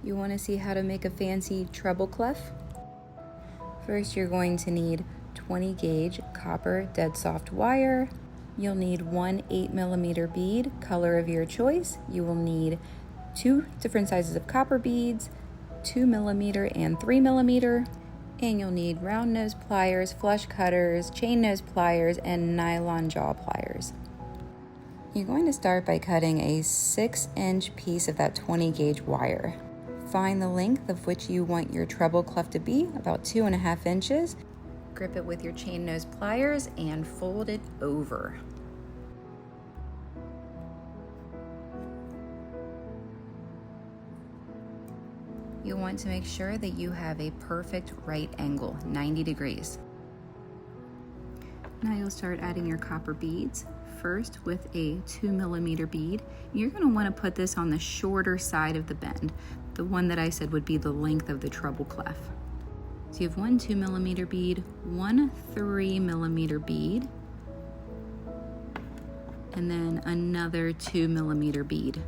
You want to see how to make a fancy treble clef? First, you're going to need 20 gauge copper dead soft wire. You'll need one 8mm bead, color of your choice. You will need 2 different sizes of copper beads, 2mm and 3mm, and you'll need round nose pliers, flush cutters, chain nose pliers, and nylon jaw pliers. You're going to start by cutting a 6-inch piece of that 20 gauge wire. Find the length of which you want your treble clef to be, about 2.5 inches. Grip it with your chain nose pliers and fold it over. You'll want to make sure that you have a perfect right angle, 90 degrees. Now you'll start adding your copper beads, first with a 2mm bead. You're going to want to put this on the shorter side of the bend, the one that I said would be the length of the treble clef. So you have one 2mm bead, one 3mm bead, and then another 2mm bead.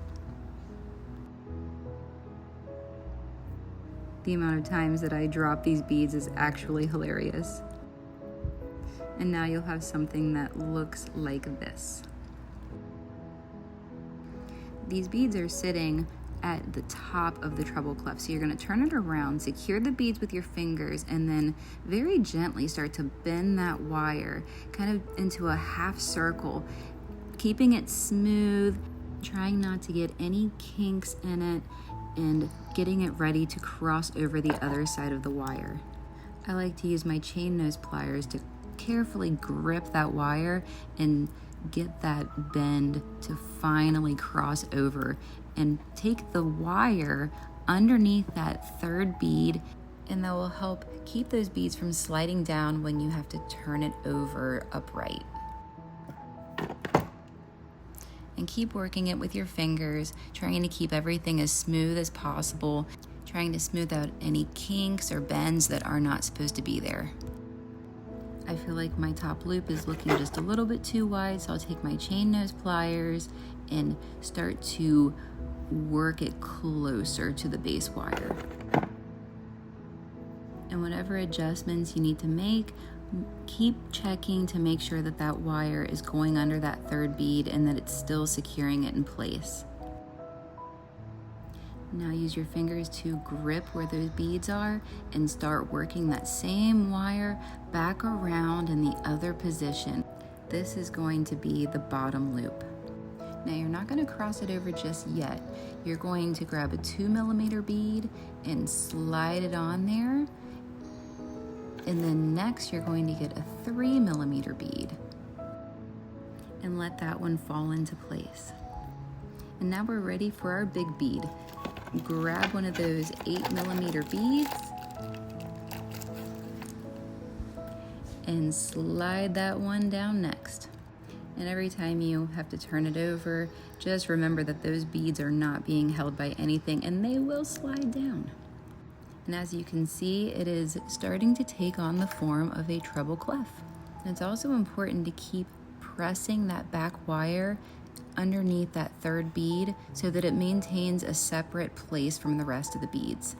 The amount of times that I drop these beads is actually hilarious. And now you'll have something that looks like this. These beads are sitting at the top of the treble clef. So you're going to turn it around, secure the beads with your fingers, and then very gently start to bend that wire kind of into a half circle, keeping it smooth, trying not to get any kinks in it, and getting it ready to cross over the other side of the wire. I like to use my chain nose pliers to carefully grip that wire and get that bend to finally cross over, and take the wire underneath that third bead, and that will help keep those beads from sliding down when you have to turn it over upright. And keep working it with your fingers, trying to keep everything as smooth as possible, trying to smooth out any kinks or bends that are not supposed to be there. I feel like my top loop is looking just a little bit too wide, so I'll take my chain nose pliers and start to work it closer to the base wire. And whatever adjustments you need to make, keep checking to make sure that that wire is going under that third bead and that it's still securing it in place. Now use your fingers to grip where those beads are and start working that same wire back around in the other position. This is going to be the bottom loop. Now you're not going to cross it over just yet. You're going to grab a 2mm bead and slide it on there. And then next you're going to get a 3mm bead and let that one fall into place. And now we're ready for our big bead. Grab one of those 8mm beads and slide that one down next. And every time you have to turn it over, just remember that those beads are not being held by anything and they will slide down. And as you can see, it is starting to take on the form of a treble clef. And it's also important to keep pressing that back wire underneath that third bead so that it maintains a separate place from the rest of the beads.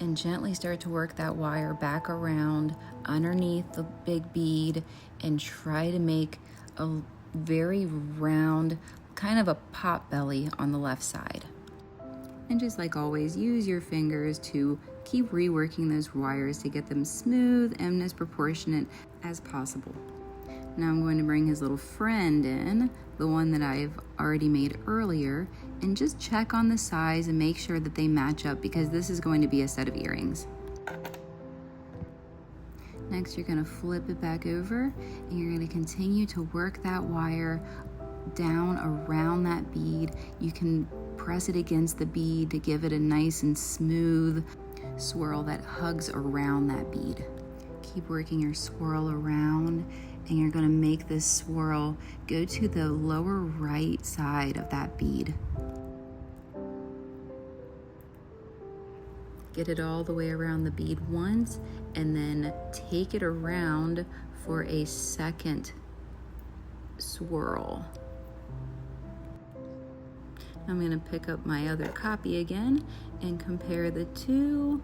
And gently start to work that wire back around underneath the big bead and try to make a very round, kind of a pot belly on the left side. And just like always, use your fingers to keep reworking those wires to get them smooth and as proportionate as possible. Now I'm going to bring his little friend in, the one that I've already made earlier, and just check on the size and make sure that they match up, because this is going to be a set of earrings. Next, you're going to flip it back over and you're going to continue to work that wire down around that bead. You can press it against the bead to give it a nice and smooth swirl that hugs around that bead. Keep working your swirl around, and you're going to make this swirl go to the lower right side of that bead. Get it all the way around the bead once, and then take it around for a second swirl. I'm gonna pick up my other copy again and compare the two.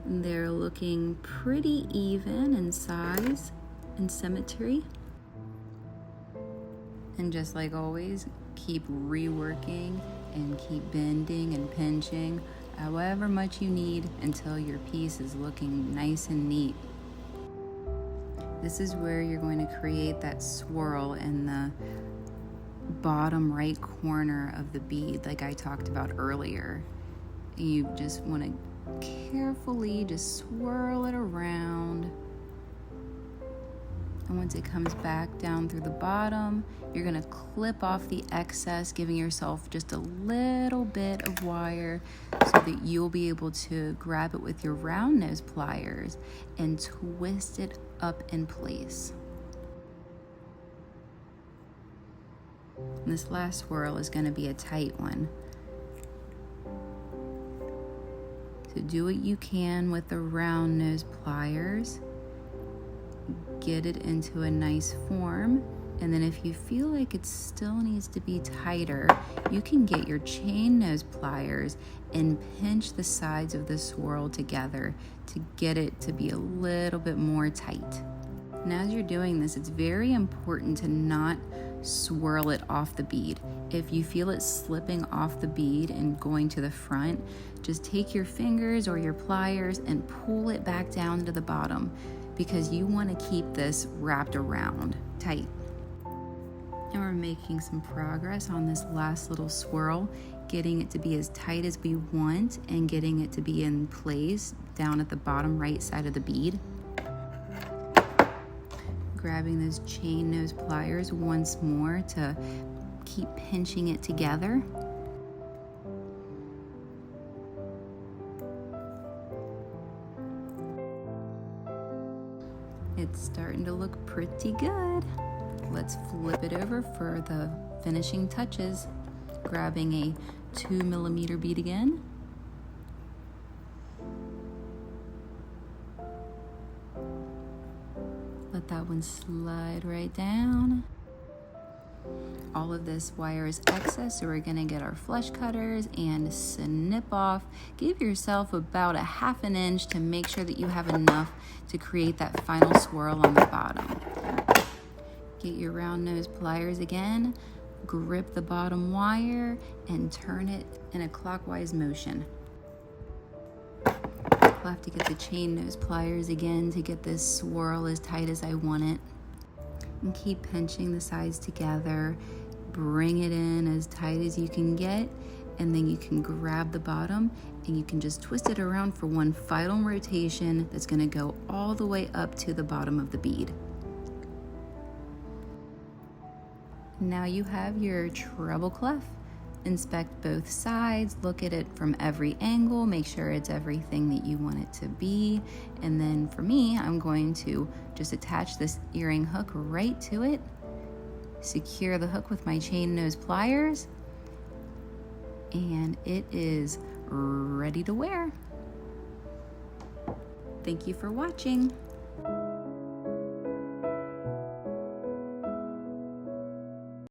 They're looking pretty even in size and symmetry. And just like always, keep reworking and keep bending and pinching however much you need until your piece is looking nice and neat. This is where you're going to create that swirl in the bottom right corner of the bead like I talked about earlier. You just want to carefully just swirl it around. And once it comes back down through the bottom, you're going to clip off the excess, giving yourself just a little bit of wire so that you'll be able to grab it with your round nose pliers and twist it up in place. And this last swirl is going to be a tight one. So do what you can with the round nose pliers. Get it into a nice form, and then if you feel like it still needs to be tighter, you can get your chain nose pliers and pinch the sides of the swirl together to get it to be a little bit more tight. And as you're doing this, it's very important to not swirl it off the bead. If you feel it slipping off the bead and going to the front, just take your fingers or your pliers and pull it back down to the bottom, because you want to keep this wrapped around tight. And we're making some progress on this last little swirl, getting it to be as tight as we want and getting it to be in place down at the bottom right side of the bead. Grabbing those chain nose pliers once more to keep pinching it together. It's starting to look pretty good. Let's flip it over for the finishing touches. Grabbing a 2mm bead again. Let that one slide right down. All of this wire is excess, so we're gonna get our flush cutters and snip off. Give yourself about a ½ inch to make sure that you have enough to create that final swirl on the bottom. Get your round nose pliers again, grip the bottom wire and turn it in a clockwise motion. I'll have to get the chain nose pliers again to get this swirl as tight as I want it. And keep pinching the sides together. Bring it in as tight as you can get, and then you can grab the bottom and you can just twist it around for one final rotation that's going to go all the way up to the bottom of the bead. Now you have your treble clef. Inspect both sides, look at it from every angle, make sure it's everything that you want it to be. And then for me, I'm going to just attach this earring hook right to it, secure the hook with my chain nose pliers, and it is ready to wear. Thank you for watching.